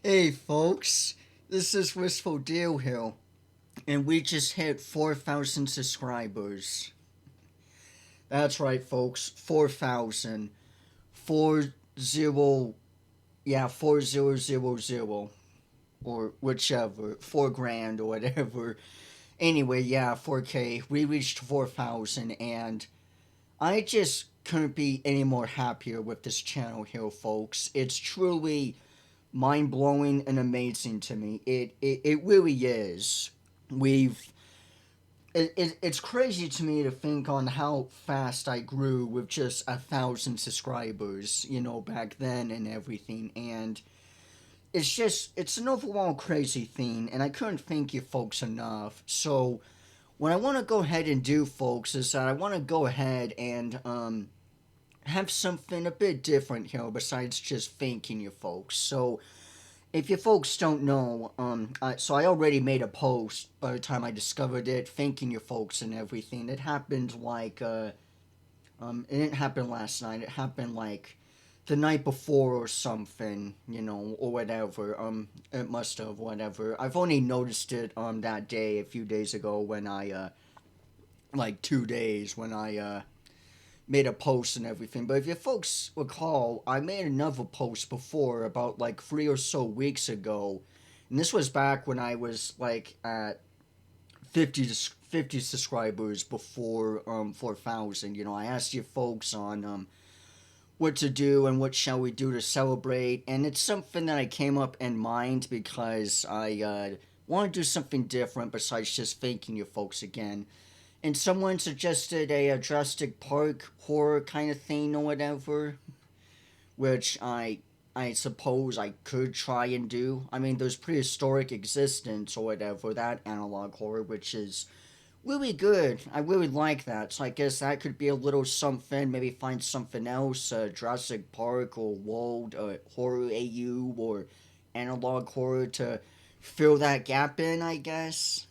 Hey folks, this is Wistful Deal Hill, and we just hit 4,000 subscribers. That's right, folks, 4,000. 40, yeah, 4000, or whichever, 4 grand or whatever. Anyway, yeah, 4K. We reached 4,000, and I just couldn't be any more happier with this channel here, folks. It's truly mind blowing and amazing to me. It really is. We've it's crazy to me to think on how fast I grew with just 1,000 subscribers, back then and everything. And it's an overall crazy thing, and I couldn't thank you folks enough. So what I want to go ahead and do, folks, is that I want to go ahead and have something a bit different here besides just thanking you folks. So if you folks don't know, so I already made a post by the time I discovered it, thanking you folks and everything. It happened it didn't happen last night. It happened like the night before or something, or whatever. It must have, whatever. I've only noticed it that day, a few days ago, when like 2 days, when I made a post and everything. But if you folks recall, I made another post before about like 3 or so weeks ago. And this was back when I was like at 50 subscribers before 4,000. I asked you folks on what to do and what shall we do to celebrate. And it's something that I came up in mind because I want to do something different besides just thanking you folks again. And someone suggested a Jurassic Park horror kind of thing or whatever, which I suppose I could try and do. I mean, there's Prehistoric Existence or whatever, that analog horror, which is really good. I really like that. So I guess that could be a little something. Maybe find something else, Jurassic Park or World Horror AU or analog horror to fill that gap in, I guess.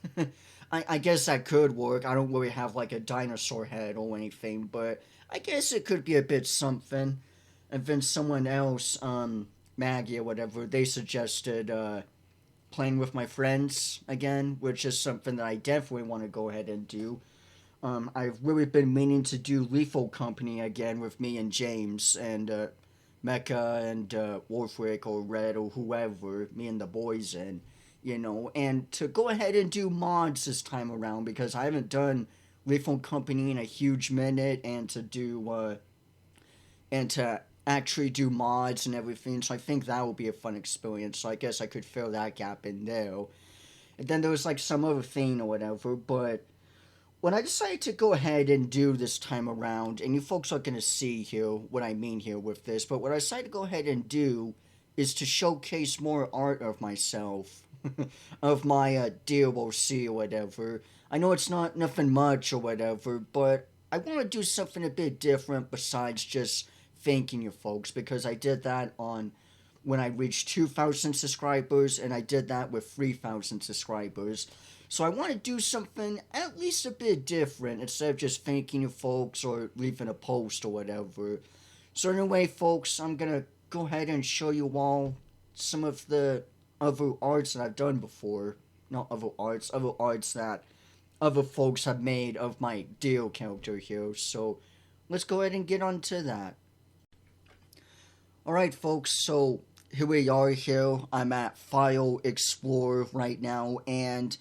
I guess that could work. I don't really have like a dinosaur head or anything, but I guess it could be a bit something. And then someone else, Maggie or whatever, they suggested playing with my friends again, which is something that I definitely want to go ahead and do. I've really been meaning to do Lethal Company again with me and James and Mecca and Wolfric or Red or whoever, me and the boys, and to go ahead and do mods this time around because I haven't done Lethal Company in a huge minute, and to actually do mods and everything. So I think that will be a fun experience. So I guess I could fill that gap in there. And then there was like some other thing or whatever, but what I decided to go ahead and do this time around, and you folks are going to see here what I mean here with this, but what I decided to go ahead and do is to showcase more art of myself, of my DOC or whatever. I know it's not nothing much or whatever, but I want to do something a bit different besides just thanking you folks, because I did that on when I reached 2,000 subscribers, and I did that with 3,000 subscribers. So I want to do something at least a bit different instead of just thanking you folks or leaving a post or whatever. So anyway, folks, I'm gonna go ahead and show you all some of the other arts that I've done before. Not other arts that other folks have made of my Dio character here. So let's go ahead and get on to that. Alright, folks, so here we are here. I'm at File Explorer right now, and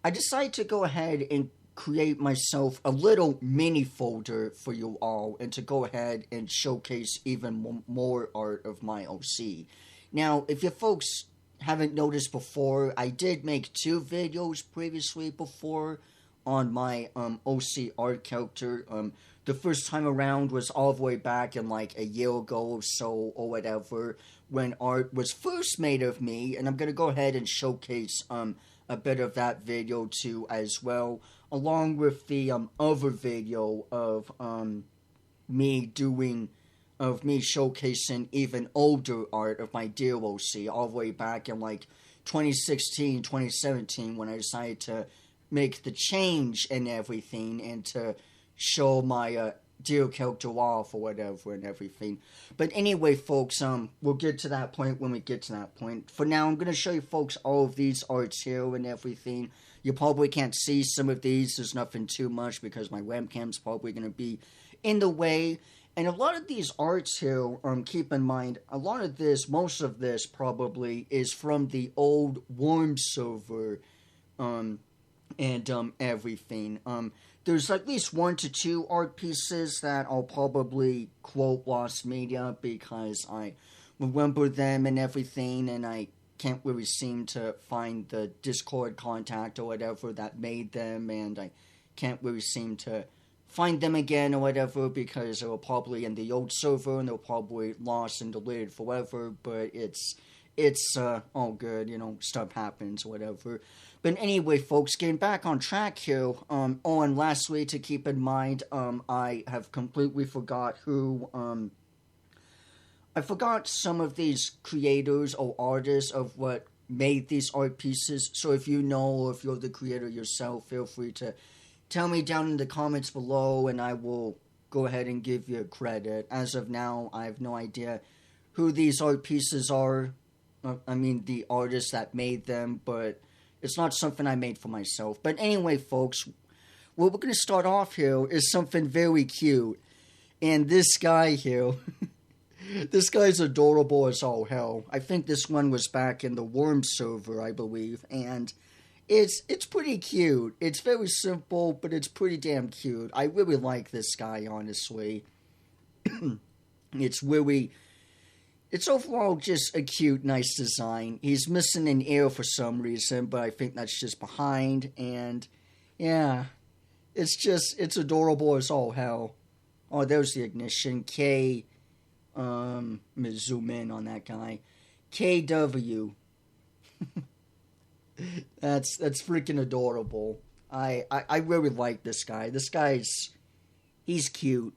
I decided to go ahead and create myself a little mini folder for you all and to go ahead and showcase even more art of my OC. Now, if you folks haven't noticed before, I did make 2 videos previously before on my OC art character. The first time around was all the way back in like a year ago or so or whatever, when art was first made of me, and I'm gonna go ahead and showcase a bit of that video too as well, along with the other video of me showcasing even older art of my DOC all the way back in like 2016, 2017, when I decided to make the change and everything and to show my deal character off or whatever and everything. But anyway, folks, we'll get to that point when we get to that point. For now, I'm gonna show you folks all of these arts here and everything. You probably can't see some of these. There's nothing too much because my webcam's probably gonna be in the way. And a lot of these arts here, keep in mind, a lot of this, most of this probably is from the old Worm server, and everything. There's at least 1 to 2 art pieces that I'll probably quote Lost Media because I remember them and everything, and I can't really seem to find the Discord contact or whatever that made them, and I can't really seem to find them again or whatever because they were probably in the old server and they were probably lost and deleted forever, but it's all good, stuff happens or whatever. But anyway, folks, getting back on track here, on lastly, to keep in mind, I have completely forgot who, I forgot some of these creators or artists of what made these art pieces, so if you know or if you're the creator yourself, feel free to tell me down in the comments below and I will go ahead and give you credit. As of now, I have no idea who these art pieces are, I mean the artists that made them, but it's not something I made for myself. But anyway, folks, what we're going to start off here is something very cute. And this guy here, this guy's adorable as all hell. I think this one was back in the Worm server, I believe. And it's pretty cute. It's very simple, but it's pretty damn cute. I really like this guy, honestly. It's overall just a cute, nice design. He's missing an ear for some reason, but I think that's just behind. And, yeah, it's adorable as all hell. Oh, there's the ignition. Let me zoom in on that guy. KW. That's freaking adorable. I really like this guy. This he's cute.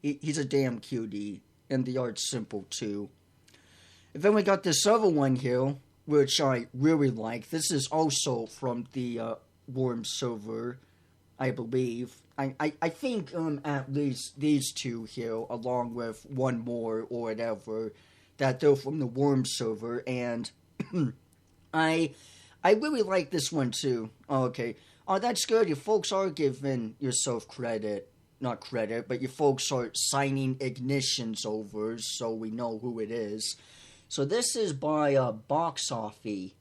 He's a damn cutie. And the art's simple, too. And then we got this other one here, which I really like. This is also from the Worm server, I believe. I think at least these two here, along with one more or whatever, that they're from the Worm server. And I really like this one, too. Oh, okay. Oh, that's good. You folks are giving yourself credit. Not credit, but you folks are signing ignitions over so we know who it is. So this is by Box Offie.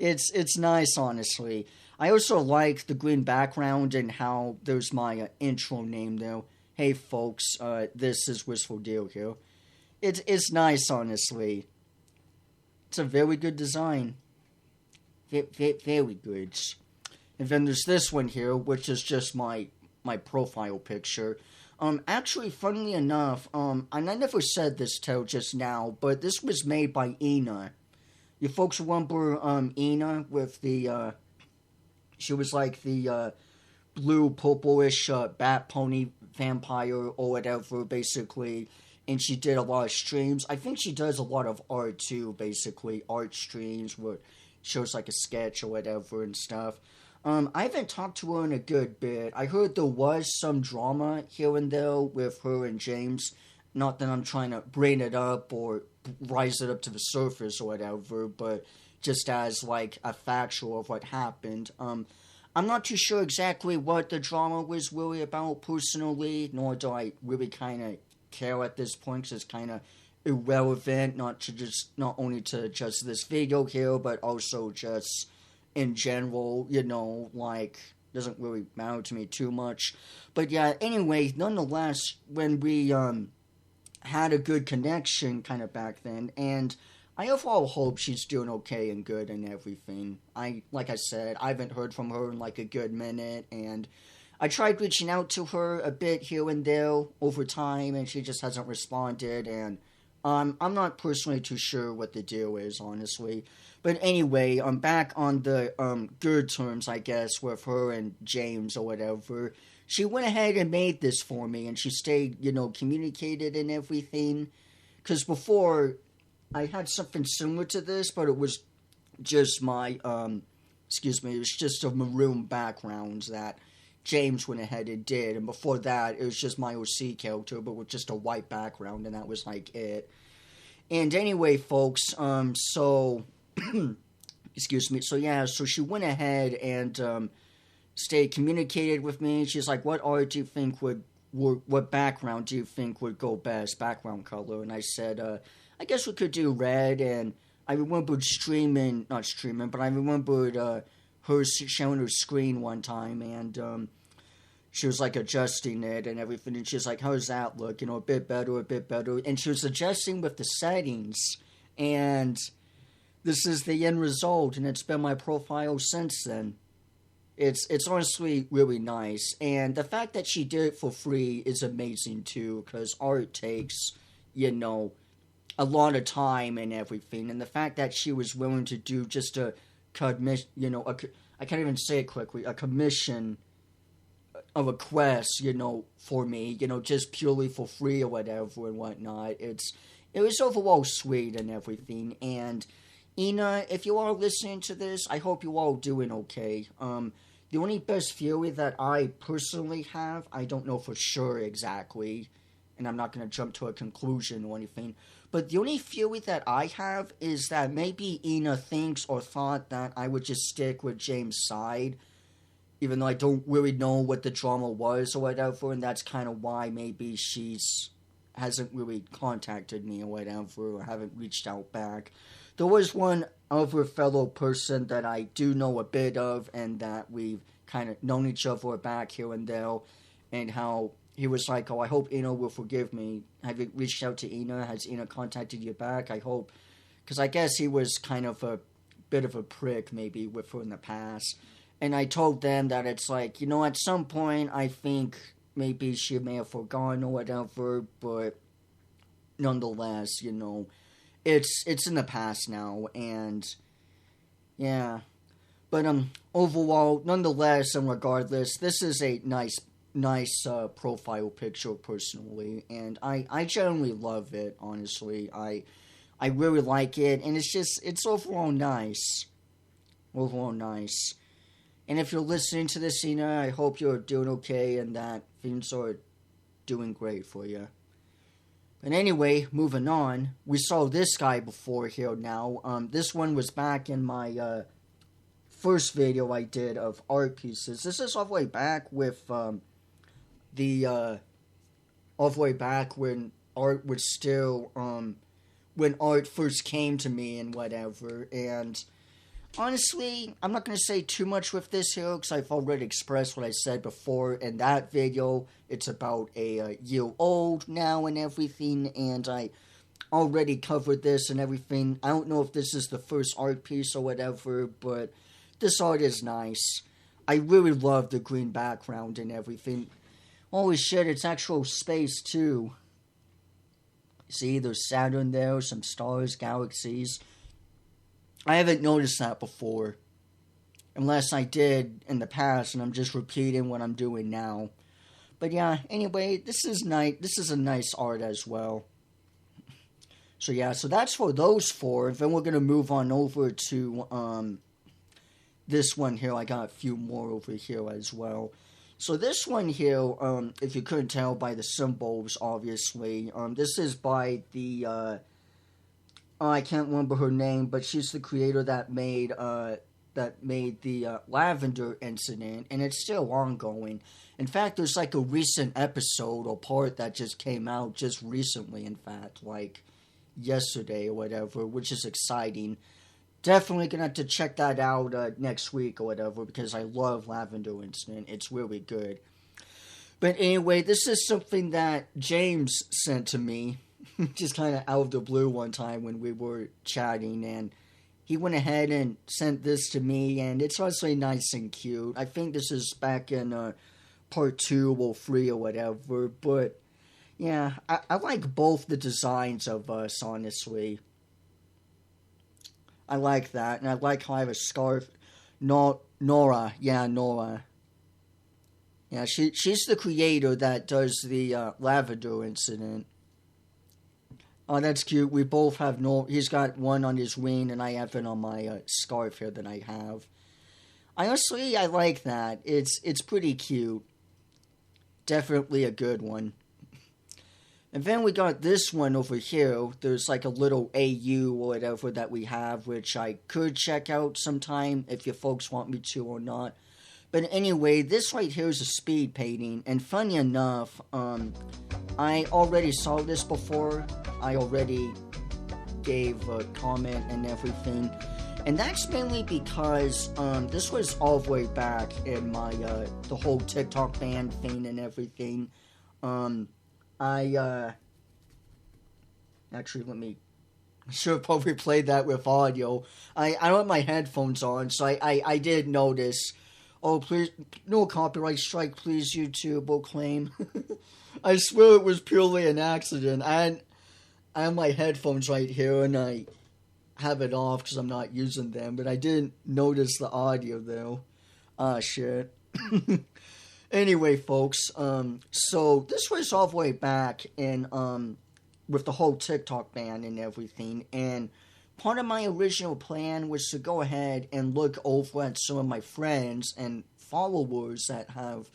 It's nice, honestly. I also like the green background and how there's my intro name there. Hey folks, this is Wistful Deal here. It's nice, honestly. It's a very good design. Very good. And then there's this one here, which is just my profile picture. Actually, funnily enough, and I never said this till just now, but this was made by Ina. You folks remember, Ina with the, she was like the, blue, purplish, bat pony vampire or whatever, basically, and she did a lot of streams. I think she does a lot of art, too, basically, art streams where it shows like a sketch or whatever and stuff. I haven't talked to her in a good bit. I heard there was some drama here and there with her and James. Not that I'm trying to bring it up or rise it up to the surface or whatever, but just as, like, a factual of what happened. I'm not too sure exactly what the drama was really about personally, nor do I really kind of care at this point, because it's kind of irrelevant, not only to just this video here, but also just in general, like, doesn't really matter to me too much. But yeah, anyway, nonetheless, when we, had a good connection kind of back then, and I overall hope she's doing okay and good and everything. Like I said, I haven't heard from her in like a good minute, and I tried reaching out to her a bit here and there over time, and she just hasn't responded, and I'm not personally too sure what the deal is, honestly. But anyway, I'm back on the good terms, I guess, with her and James or whatever. She went ahead and made this for me, and she stayed, communicated and everything. Because before, I had something similar to this, but it was just my, it was just a maroon background that James went ahead and did. And before that, it was just my OC character, but with just a white background, and that was like it. And anyway, folks, so excuse me. So yeah, so she went ahead and communicated with me. She's like, "What art do you think what background do you think would go best? Background color?" And I said, "I guess we could do red." And I remembered not streaming, but I remembered her showing her screen one time, and she was like adjusting it and everything, and she's like, "How's that look? A bit better, a bit better." And she was adjusting with the settings, and this is the end result, and it's been my profile since then. It's honestly really nice, and the fact that she did it for free is amazing too, because art takes, a lot of time and everything, and the fact that she was willing to do just a commission, I can't even say it quickly, a commission, a request, for me, just purely for free or whatever and whatnot. It was overall sweet and everything, and Ina, if you are listening to this, I hope you all doing okay. The only best theory that I personally have, I don't know for sure exactly, and I'm not going to jump to a conclusion or anything, but the only theory that I have is that maybe Ina thinks or thought that I would just stick with James' side, even though I don't really know what the drama was or whatever, and that's kind of why maybe hasn't really contacted me or whatever, or haven't reached out back. There was one other fellow person that I do know a bit of, and that we've kind of known each other back here and there, and how he was like, "Oh, I hope Ina will forgive me." Have you reached out to Ina? Has Ina contacted you back? I hope, because I guess he was kind of a bit of a prick maybe with her in the past. And I told them that it's like, at some point I think maybe she may have forgotten or whatever, but nonetheless, it's in the past now, and yeah. But overall, nonetheless and regardless, this is a nice profile picture personally, and I generally love it, honestly. I really like it, and it's overall nice. Overall nice. And if you're listening to this, Ina, I hope you're doing okay and that things are doing great for you. But anyway, moving on, we saw this guy before here now. This one was back in my first video I did of art pieces. This is all the way back with all the way back when art was still, when art first came to me and whatever, and honestly, I'm not going to say too much with this here, because I've already expressed what I said before in that video. It's about a year old now and everything, and I already covered this and everything. I don't know if this is the first art piece or whatever, but this art is nice. I really love the green background and everything. Holy shit, it's actual space too. See, there's Saturn there, some stars, galaxies. I haven't noticed that before, unless I did in the past, and I'm just repeating what I'm doing now. But yeah, anyway, this is nice. This is a nice art as well. So yeah, so that's for those four. Then we're gonna move on over to this one here. I got a few more over here as well. So this one here, if you couldn't tell by the symbols, obviously, this is by the I can't remember her name, but she's the creator that made the Lavender Incident, and it's still ongoing. In fact, there's like a recent episode or part that just came out just recently, in fact, like yesterday or whatever, which is exciting. Definitely gonna have to check that out next week or whatever, because I love Lavender Incident. It's really good. But anyway, this is something that James sent to me, just kind of out of the blue one time when we were chatting, and he went ahead and sent this to me, and it's honestly nice and cute. I think this is back in part 2 or 3 or whatever, but yeah, I like both the designs of us, honestly. I like that, and I like how I have a scarf. Nora. Yeah, she's the creator that does the Lavender Incident. Oh, that's cute. We both have he's got one on his wing, and I have it on my scarf here that I have. Honestly, I like that. It's pretty cute. Definitely a good one. And then we got this one over here. There's like a little AU or whatever that we have, which I could check out sometime if you folks want me to or not. But anyway, this right here is a speed painting, and funny enough, I already saw this before. I already gave a comment and everything, and that's mainly because this was all the way back in my the whole TikTok ban thing and everything. I actually let me. I should have probably played that with audio. I don't have my headphones on, so I did notice. Oh, please, no copyright strike, please, YouTube will claim. I swear it was purely an accident. I have my headphones right here, and I have it off because I'm not using them, but I didn't notice the audio, though. Ah, shit. Anyway, folks, so this was all the way back in, with the whole TikTok ban and everything, and part of my original plan was to go ahead and look over at some of my friends and followers that have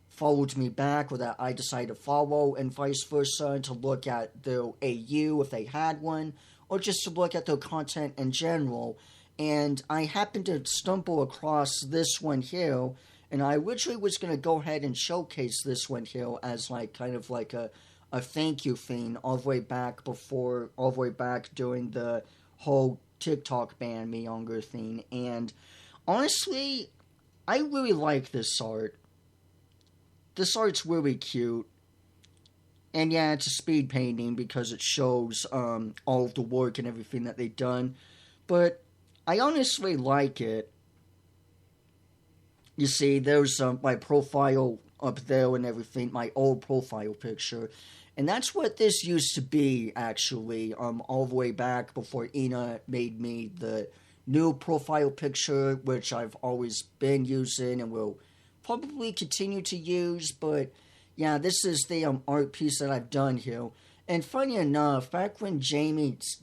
followed me back or that I decided to follow, and vice versa, to look at their AU if they had one, or just to look at their content in general. And I happened to stumble across this one here, and I originally was going to go ahead and showcase this one here as like kind of like a thank you thing all the way back during the whole TikTok ban me younger thing. And honestly, I really like this art. This art's really cute. And yeah, it's a speed painting because it shows all of the work and everything that they've done. But I honestly like it. You see, there's my profile up there and everything, my old profile picture. And that's what this used to be, actually, all the way back before Ina made me the new profile picture, which I've always been using and will probably continue to use. But yeah, this is the art piece that I've done here. And funny enough, back when James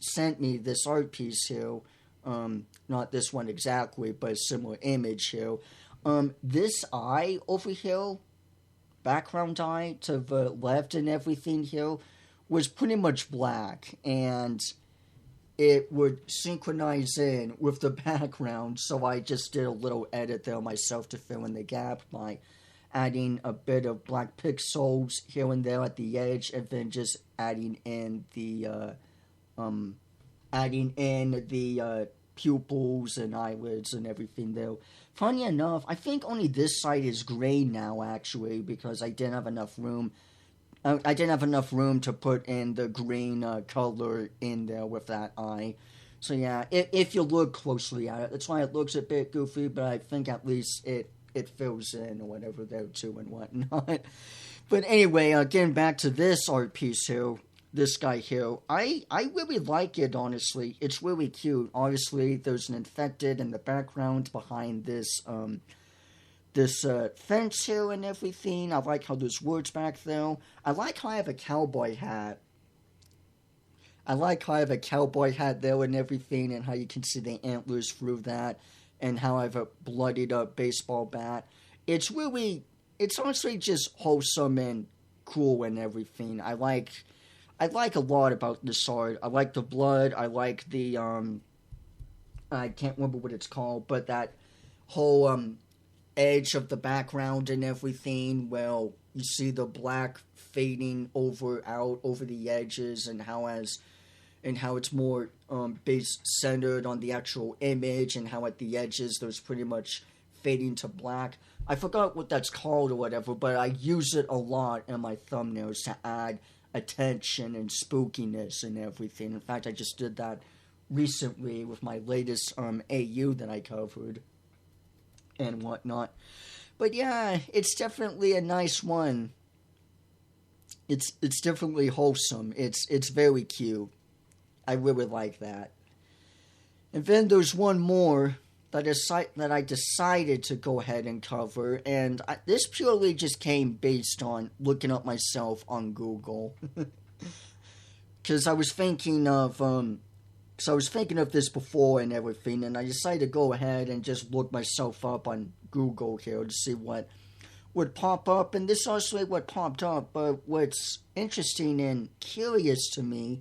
sent me this art piece here, not this one exactly, but a similar image here, this eye over here, background eye to the left and everything here, was pretty much black, and it would synchronize in with the background, so I just did a little edit there myself to fill in the gap by adding a bit of black pixels here and there at the edge, and then just adding in the pupils and eyelids and everything there. Funny enough, I think only this side is gray now, actually, because I didn't have enough room. I didn't have enough room to put in the green color in there with that eye. So yeah, if you look closely at it, that's why it looks a bit goofy, but I think at least it fills in or whatever there too and whatnot. But anyway, getting back to this art piece here, this guy here, I really like it, honestly. It's really cute. Obviously, there's an infected in the background behind this fence here and everything. I like how there's words back there. I like how I have a cowboy hat. I like how I have a cowboy hat there and everything, and how you can see the antlers through that, and how I have a bloodied up baseball bat. It's honestly just wholesome and cool and everything. I like a lot about this art. I like the blood. I like the I can't remember what it's called, but that whole edge of the background and everything. Well, you see the black fading out over the edges, and how it's more base centered on the actual image, and how at the edges there's pretty much fading to black. I forgot what that's called or whatever, but I use it a lot in my thumbnails to add attention and spookiness and everything. In fact, I just did that recently with my latest AU that I covered and whatnot. But yeah, it's definitely a nice one. It's definitely wholesome. It's very cute. I really like that. And then there's one more that I decided to go ahead and cover, and this purely just came based on looking up myself on Google. Because I was thinking of So I was thinking of this before and everything, and I decided to go ahead and just look myself up on Google here to see what would pop up, and this also what popped up. But what's interesting and curious to me,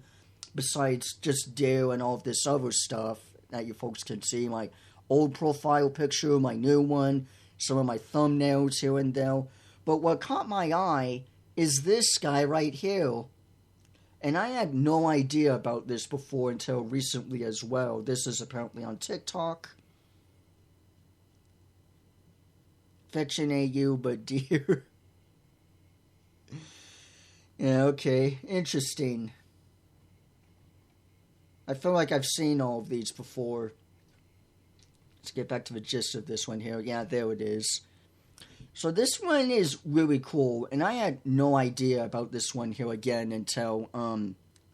besides just Dale and all of this other stuff that you folks can see, my old profile picture, my new one, some of my thumbnails here and there, but what caught my eye is this guy right here. And I had no idea about this before until recently as well. This is apparently on TikTok. Fetching AU, but dear. Yeah, okay. Interesting. I feel like I've seen all of these before. Let's get back to the gist of this one here. Yeah, there it is. So this one is really cool, and I had no idea about this one here again until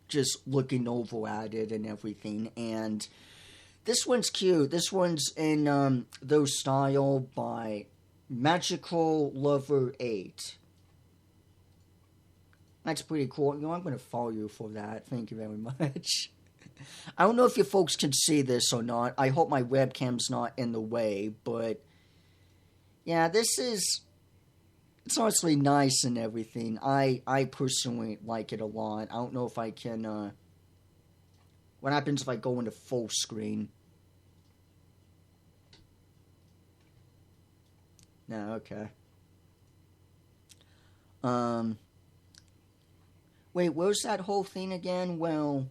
just looking over at it and everything. And this one's cute. This one's in those style by Magical Lover 8. That's pretty cool. You know, I'm going to follow you for that. Thank you very much. I don't know if you folks can see this or not. I hope my webcam's not in the way, but yeah, this is, it's honestly nice and everything. I personally like it a lot. I don't know if I can, what happens if I go into full screen? No, okay. Wait, where's that whole thing again? Well,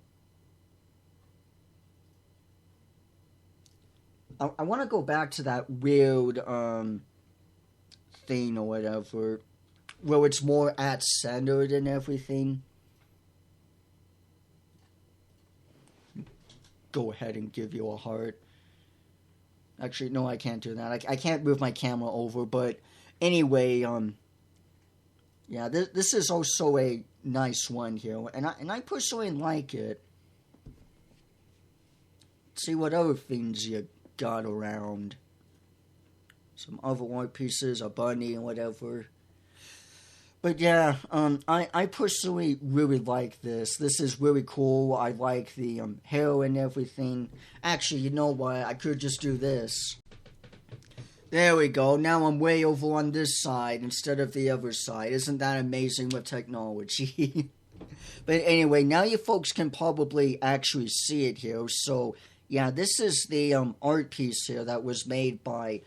I want to go back to that weird, thing or whatever, where it's more at centered and everything. Go ahead and give you a heart. Actually, no, I can't do that. I can't move my camera over, but anyway, yeah, this is also a nice one here, and I personally like it. Let's see what other things you got around. Some other art pieces, a bunny and whatever. But yeah, I personally really like this. This is really cool. I like the hair and everything. Actually, you know what? I could just do this. There we go. Now I'm way over on this side instead of the other side. Isn't that amazing with technology? But anyway, now you folks can probably actually see it here. So yeah, this is the art piece here that was made by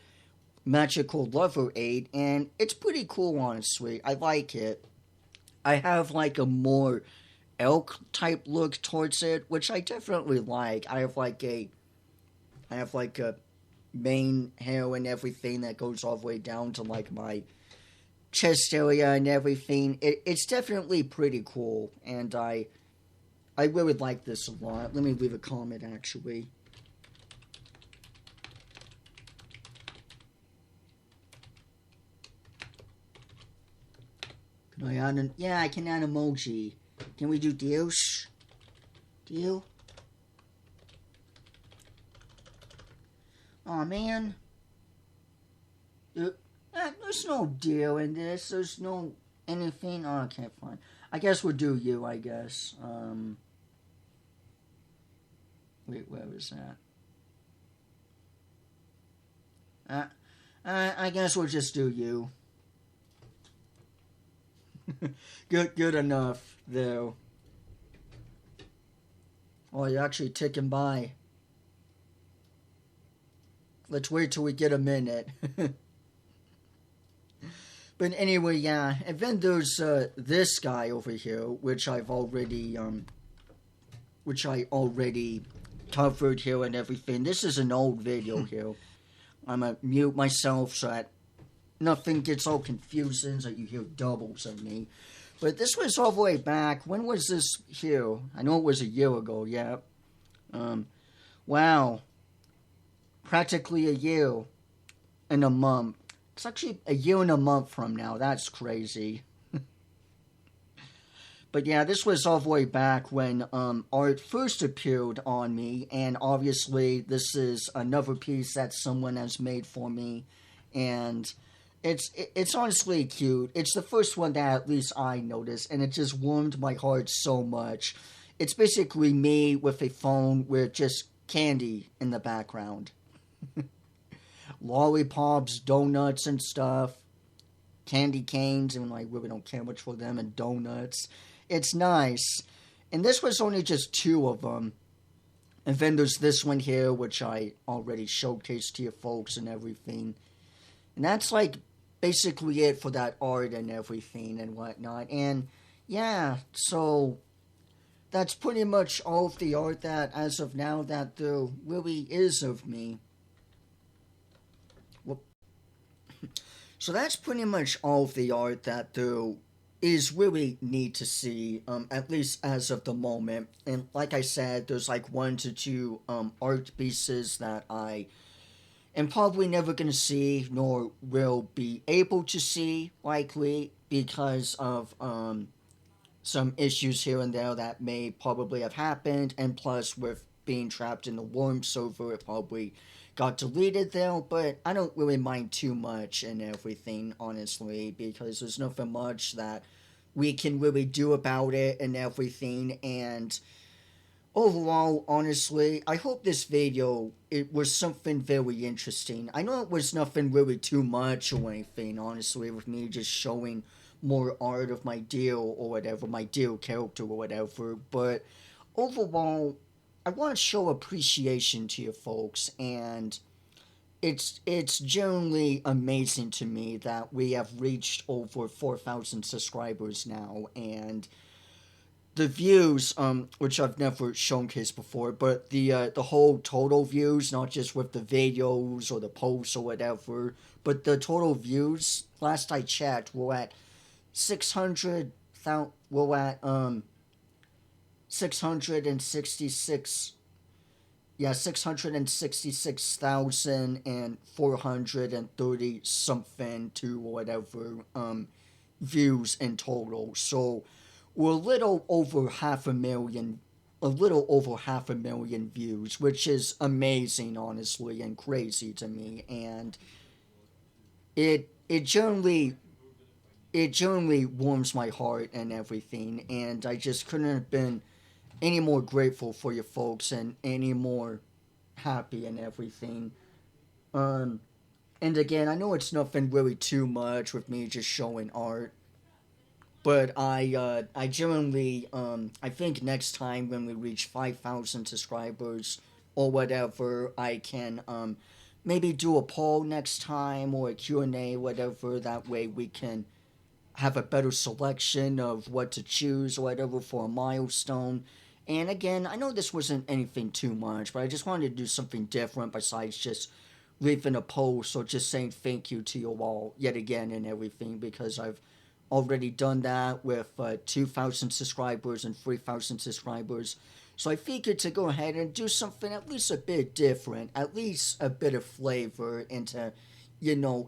Magical Lover 8, and it's pretty cool, honestly. I like it. I have like a more elk type look towards it, which I definitely like. I have like a mane hair and everything that goes all the way down to like my chest area and everything. It's definitely pretty cool, and I really like this a lot. Let me leave a comment, actually. Can I add yeah, I can add emoji. Can we do deals? Deal? Aw, man. There's no deal in this. There's no anything. Oh, okay, fine. I guess we'll do you, I guess. Wait, where was that? I guess we'll just do you. Good enough, though. Oh, you're actually ticking by. Let's wait till we get a minute. But anyway, yeah. And then there's this guy over here, which I already covered here and everything. This is an old video here. I'm gonna mute myself so that nothing gets all confusing, so you hear doubles of me. But this was all the way back. When was this here? I know it was a year ago, yeah. Wow. Practically a year and a month. It's actually a year and a month from now. That's crazy. But yeah, this was all the way back when art first appeared on me. And obviously, this is another piece that someone has made for me. And it's honestly cute. It's the first one that at least I noticed. And it just warmed my heart so much. It's basically me with a phone with just candy in the background. Lollipops, donuts, and stuff. Candy canes, and I really don't care much for them, and donuts. It's nice. And this was only just two of them. And then there's this one here, which I already showcased to you folks and everything. And that's like basically it for that art and everything and whatnot. And yeah, so that's pretty much all of the art that, as of now, that there really is of me. Well, so that's pretty much all of the art that there is really neat to see, at least as of the moment. And like I said, there's like one to two art pieces that I am probably never going to see, nor will be able to see, likely, because of some issues here and there that may probably have happened, and plus with being trapped in the Worm server, it probably got deleted there, but I don't really mind too much and everything, honestly, because there's nothing much that we can really do about it and everything, and overall, honestly, I hope this video, it was something very interesting. I know it was nothing really too much or anything, honestly, with me just showing more art of my deal or whatever, my deal character or whatever, but overall, I want to show appreciation to you folks, and it's generally amazing to me that we have reached over 4,000 subscribers now, and the views, which I've never showcased before, but the whole total views, not just with the videos or the posts or whatever, but the total views. Last I checked, we're at 600,000. We're at 666. Yeah, 666,430 something to whatever views in total. So we're a little over half a million views, which is amazing, honestly, and crazy to me. And it generally warms my heart and everything. And I just couldn't have been any more grateful for you folks and any more happy and everything. Um, and again, I know it's nothing really too much with me just showing art, but I genuinely I think next time when we reach 5,000 subscribers or whatever, I can maybe do a poll next time or a Q&A, whatever. That way we can have a better selection of what to choose or whatever for a milestone. And again, I know this wasn't anything too much, but I just wanted to do something different besides just leaving a post or just saying thank you to you all yet again and everything, because I've already done that with 2,000 subscribers and 3,000 subscribers. So I figured to go ahead and do something at least a bit different, at least a bit of flavor, and to,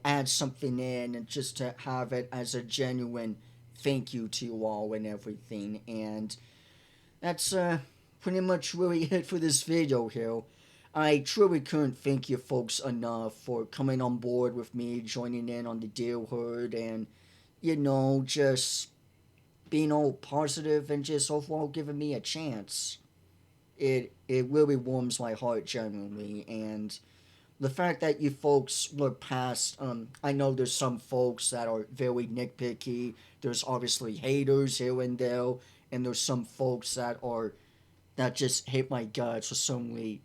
add something in and just to have it as a genuine thank you to you all and everything. And that's pretty much really it for this video here. I truly couldn't thank you folks enough for coming on board with me, joining in on the deal herd, and, just being all positive and just overall giving me a chance. It really warms my heart genuinely, and the fact that you folks look past, I know there's some folks that are very nitpicky. There's obviously haters here and there, and there's some folks that just hate my guts for some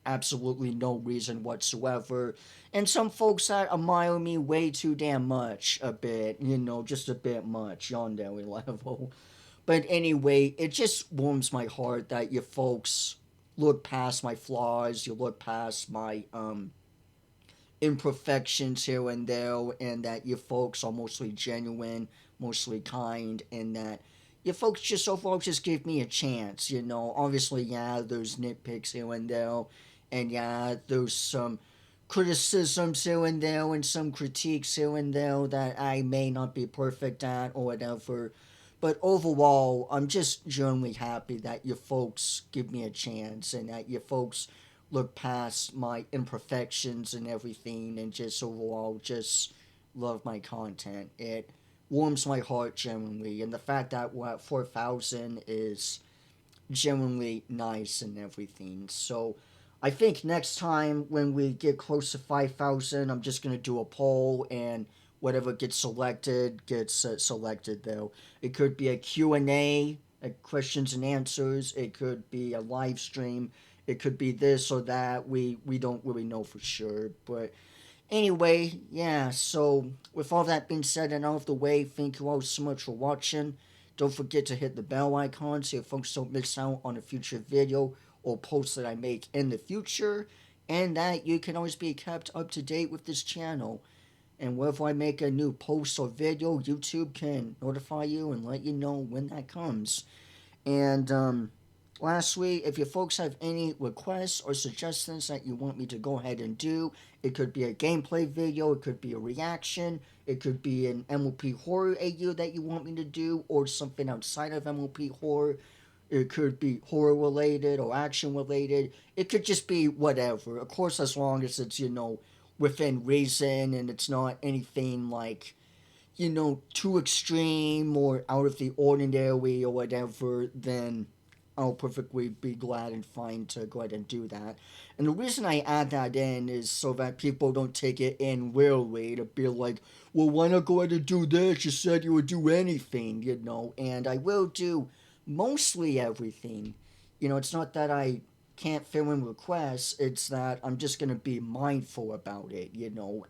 absolutely no reason whatsoever. And some folks that admire me way too damn much, a bit, just a bit much on that level. But anyway, it just warms my heart that you folks look past my flaws, you look past my imperfections here and there, and that you folks are mostly genuine, mostly kind, and that you folks just overall just give me a chance. Obviously, yeah, there's nitpicks here and there, and yeah, there's some criticisms here and there, and some critiques here and there that I may not be perfect at or whatever. But overall, I'm just genuinely happy that you folks give me a chance and that you folks look past my imperfections and everything and just overall just love my content. It warms my heart genuinely, and the fact that we're at 4,000 is genuinely nice and everything. So I think next time when we get close to 5,000, I'm just going to do a poll, and whatever gets selected gets selected though. It could be a Q&A, like questions and answers. It could be a live stream. It could be this or that. We don't really know for sure, but anyway, yeah, so with all that being said and out of the way, thank you all so much for watching. Don't forget to hit the bell icon so you folks don't miss out on a future video or post that I make in the future, and that you can always be kept up to date with this channel. And whenever I make a new post or video, YouTube can notify you and let you know when that comes. And lastly, if you folks have any requests or suggestions that you want me to go ahead and do, it could be a gameplay video, it could be a reaction, it could be an MLP horror AU that you want me to do, or something outside of MLP horror. It could be horror related or action related. It could just be whatever. Of course, as long as it's, within reason and it's not anything like, too extreme or out of the ordinary or whatever, then I'll perfectly be glad and fine to go ahead and do that. And the reason I add that in is so that people don't take it in literally to be like, well, why not go ahead and do this? You said you would do anything, and I will do mostly everything. It's not that I can't fill in requests, it's that I'm just going to be mindful about it,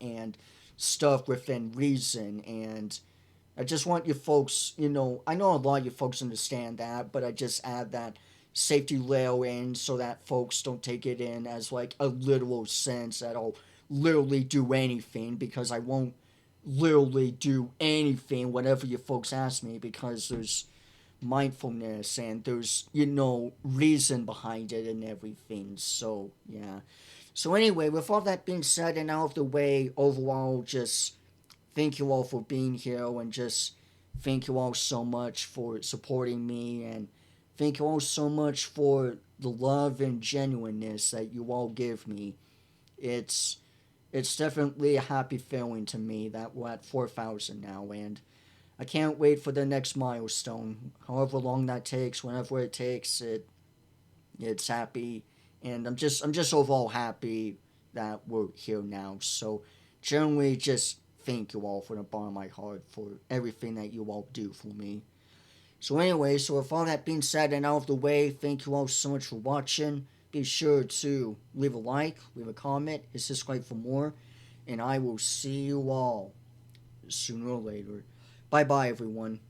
and stuff within reason. And I just want you folks, I know a lot of you folks understand that, but I just add that safety layer in so that folks don't take it in as like a literal sense that I'll literally do anything, because I won't literally do anything whatever you folks ask me, because there's mindfulness and there's reason behind it and everything. So yeah, so anyway, with all that being said and out of the way, overall, just thank you all for being here, and just thank you all so much for supporting me, and thank you all so much for the love and genuineness that you all give me. It's it's definitely a happy feeling to me that we're at 4,000 now, and I can't wait for the next milestone, however long that takes, whenever it takes. It's happy, and I'm just overall happy that we're here now. So generally, just thank you all from the bottom of my heart for everything that you all do for me. So anyway, so with all that being said and out of the way, thank you all so much for watching. Be sure to leave a like, leave a comment, hit subscribe for more, and I will see you all sooner or later. Bye bye, everyone.